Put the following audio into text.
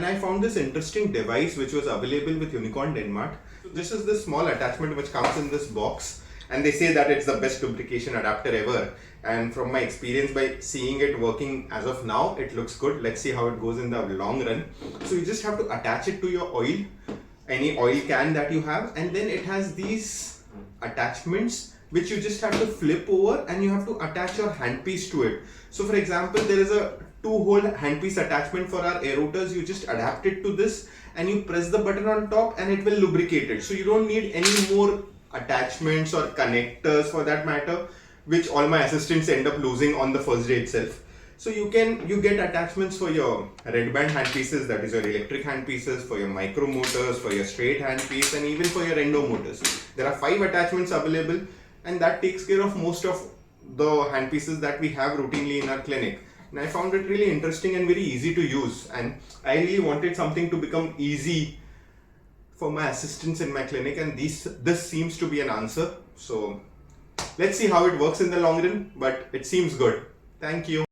I found this interesting device which was available with Unicorn Denmart. This is the small attachment which comes in this box, and they say that it's the best lubrication adapter ever. And from my experience by seeing it working as of now, it looks good. Let's see how it goes in the long run. So you just have to attach it to your oil, any oil can that you have, and then it has these attachments which you just have to flip over, and you have to attach your handpiece to it. So for example, there is a 2-hole handpiece attachment for our air rotors. You just adapt it to this and you press the button on top and it will lubricate it. So you don't need any more attachments or connectors for that matter, which all my assistants end up losing on the first day itself. So you get attachments for your red band handpieces, that is your electric handpieces, for your micro motors, for your straight handpiece, and even for your endo motors. There are 5 attachments available, and that takes care of most of the handpieces that we have routinely in our clinic. And I found it really interesting and very easy to use, and I really wanted something to become easy for my assistants in my clinic, and this seems to be an answer. So let's see how it works in the long run, but it seems good. Thank you.